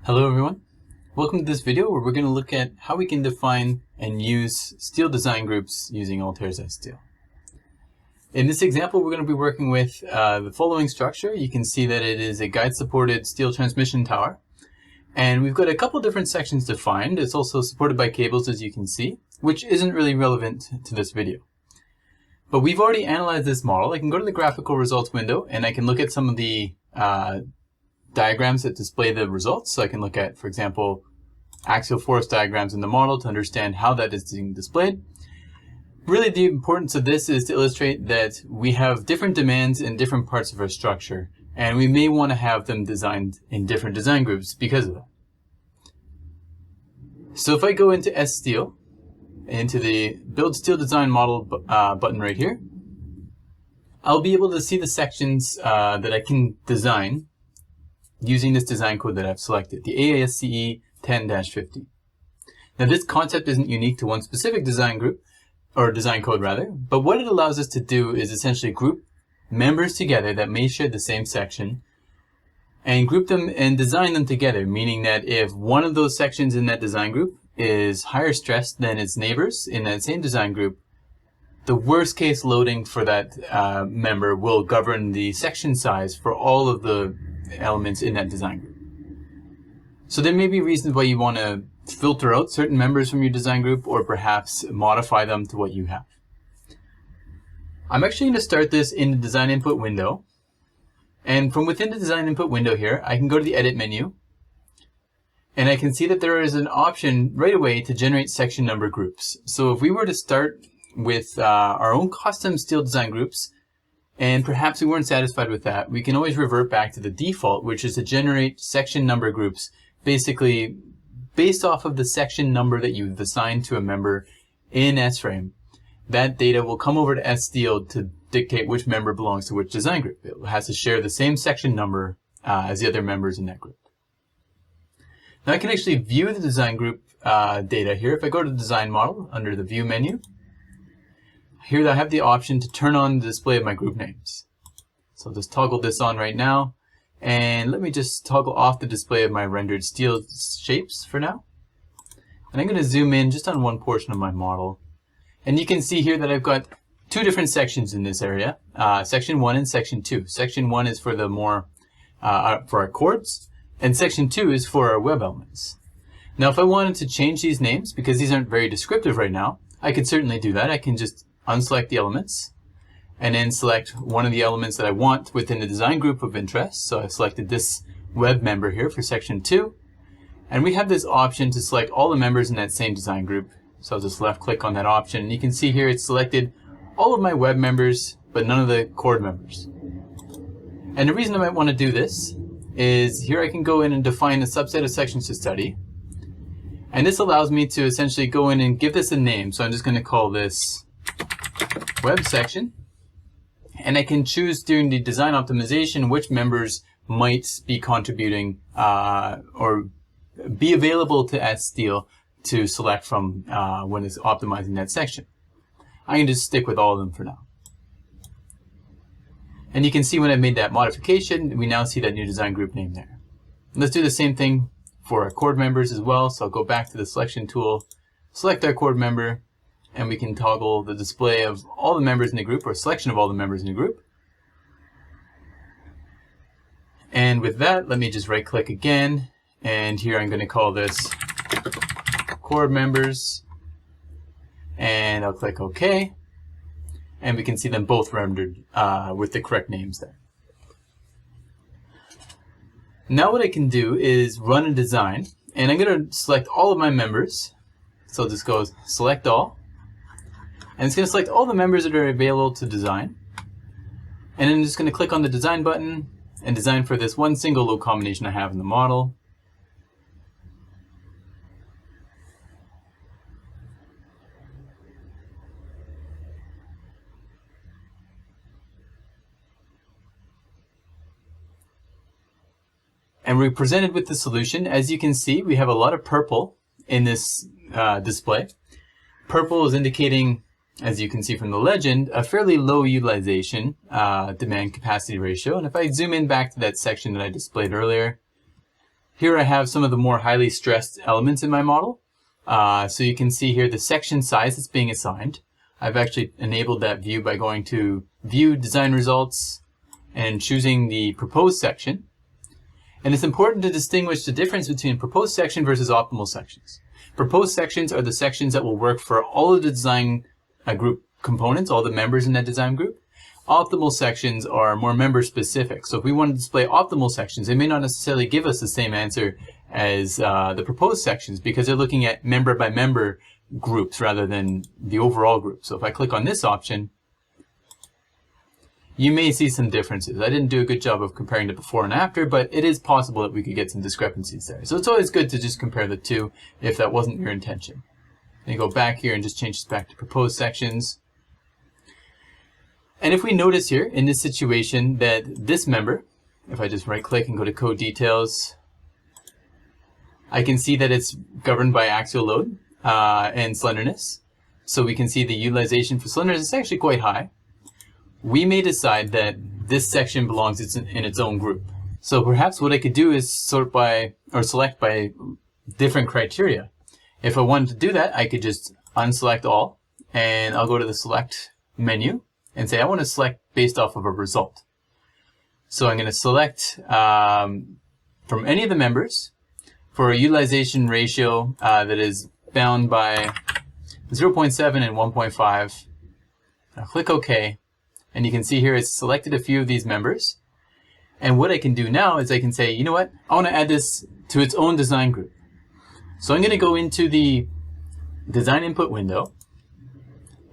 Hello everyone, welcome to this video where we're going to look at how we can define and use steel design groups using Altair's S-Steel. In this example we're going to be working with the following structure. You can see that it is a guide supported steel transmission tower, and we've got a couple different sections defined. It's also supported by cables, as you can see, which isn't really relevant to this video. But we've already analyzed this model. I can go to the graphical results window and I can look at some of the diagrams that display the results. So I can look at, for example, axial force diagrams in the model to understand how that is being displayed. Really, the importance of this is to illustrate that we have different demands in different parts of our structure, and we may want to have them designed in different design groups because of that. So if I go into S-Steel, into the Build Steel Design Model button right here, I'll be able to see the sections that I can design using this design code that I've selected, the ASCE 10-50. Now this concept isn't unique to one specific design group, or design code rather, but what it allows us to do is essentially group members together that may share the same section and group them and design them together, meaning that if one of those sections in that design group is higher stress than its neighbors in that same design group, the worst case loading for that member will govern the section size for all of the elements in that design group. So there may be reasons why you want to filter out certain members from your design group or perhaps modify them to what you have. I'm actually going to start this in the design input window. And from within the design input window here, I can go to the edit menu and I can see that there is an option right away to generate section number groups. So if we were to start with our own custom steel design groups, and perhaps we weren't satisfied with that, we can always revert back to the default, which is to generate section number groups, basically based off of the section number that you've assigned to a member in S-Frame. That data will come over to S-Steel to dictate which member belongs to which design group. It has to share the same section number as the other members in that group. Now I can actually view the design group data here. If I go to the design model under the view menu, here I have the option to turn on the display of my group names. So I'll just toggle this on right now. And let me just toggle off the display of my rendered steel shapes for now. And I'm going to zoom in just on one portion of my model. And you can see here that I've got two different sections in this area, section 1 and section 2. Section 1 is for the more for our chords, and section 2 is for our web elements. Now if I wanted to change these names, because these aren't very descriptive right now, I could certainly do that. I can just unselect the elements and then select one of the elements that I want within the design group of interest. So I selected this web member here for section 2, and we have this option to select all the members in that same design group. So I'll just left click on that option, and you can see here it's selected all of my web members but none of the chord members. And the reason I might want to do this is here I can go in and define a subset of sections to study, and this allows me to essentially go in and give this a name. So I'm just going to call this web section, and I can choose during the design optimization which members might be contributing or be available to S-Steel to select from when it's optimizing that section. I can just stick with all of them for now. And you can see when I made that modification, we now see that new design group name there. Let's do the same thing for our chord members as well. So I'll go back to the selection tool, select our chord member, and we can toggle the display of all the members in the group, or selection of all the members in the group. And with that, let me just right click again, and here I'm going to call this chord members, and I'll click OK, and we can see them both rendered with the correct names there. Now what I can do is run a design, and I'm going to select all of my members. So I'll just go select all. And it's going to select all the members that are available to design. And then I'm just going to click on the design button and design for this one single load combination I have in the model. And we're presented with the solution. As you can see, we have a lot of purple in this display. Purple is indicating, as you can see from the legend, a fairly low utilization demand capacity ratio. And if I zoom in back to that section that I displayed earlier, Here I have some of the more highly stressed elements in my model. So you can see here the section size that's being assigned. I've actually enabled that view by going to View, Design Results, and choosing the proposed section. And it's important to distinguish the difference between proposed section versus optimal sections. Proposed sections are the sections that will work for all of the design group components, all the members in that design group. Optimal sections are more member specific. So if we want to display optimal sections, they may not necessarily give us the same answer as the proposed sections because they're looking at member by member groups rather than the overall group. So if I click on this option, you may see some differences. I didn't do a good job of comparing the before and after, but it is possible that we could get some discrepancies there. So it's always good to just compare the two if that wasn't your intention. Then you go back here and just change this back to proposed sections. And if we notice here in this situation that this member, if I just right click and go to code details, I can see that it's governed by axial load and slenderness. So we can see the utilization for slenderness is actually quite high. We may decide that this section belongs in its own group. So perhaps what I could do is sort by or select by different criteria. If I wanted to do that, I could just unselect all and I'll go to the select menu and say I want to select based off of a result. So I'm going to select from any of the members for a utilization ratio that is bound by 0.7 and 1.5. I'll click OK. And you can see here it's selected a few of these members. And what I can do now is I can say, you know what, I want to add this to its own design group. So I'm going to go into the design input window.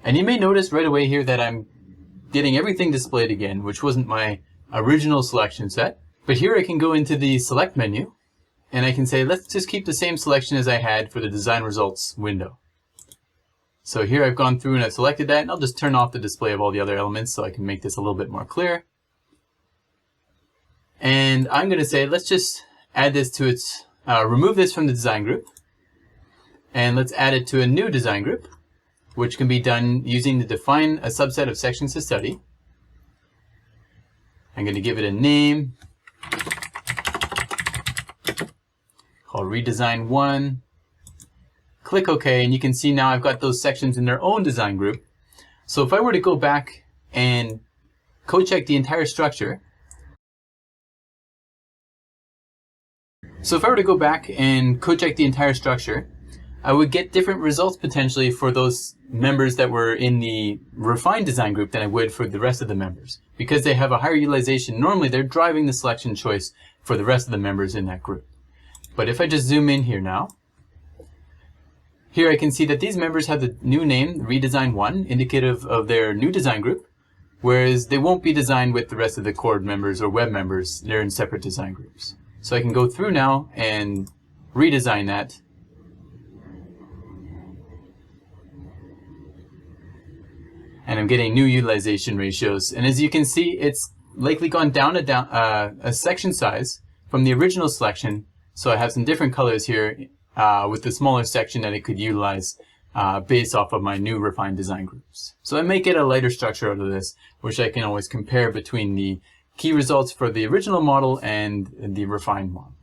And you may notice right away here that I'm getting everything displayed again, which wasn't my original selection set. But here I can go into the select menu and I can say, let's just keep the same selection as I had for the design results window. So here I've gone through and I've selected that, and I'll just turn off the display of all the other elements so I can make this a little bit more clear. And I'm going to say, let's just add this to its, remove this from the design group, and let's add it to a new design group, which can be done using the define a subset of sections to study. I'm going to give it a name called Redesign One. Click OK, and you can see now I've got those sections in their own design group. So if I were to go back and code check the entire structure, I would get different results potentially for those members that were in the refined design group than I would for the rest of the members. Because they have a higher utilization, normally they're driving the selection choice for the rest of the members in that group. But if I just zoom in here now, here I can see that these members have the new name, Redesign One, indicative of their new design group, whereas they won't be designed with the rest of the core members or web members. They're in separate design groups. So I can go through now and redesign that. And I'm getting new utilization ratios. And as you can see, it's likely gone down a section size from the original selection. So I have some different colors here with the smaller section that it could utilize based off of my new refined design groups. So I may get a lighter structure out of this, which I can always compare between the key results for the original model and the refined model.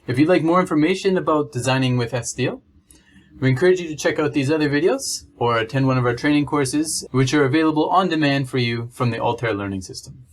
If you'd like more information about designing with STL, we encourage you to check out these other videos or attend one of our training courses, which are available on demand for you from the Altair Learning System.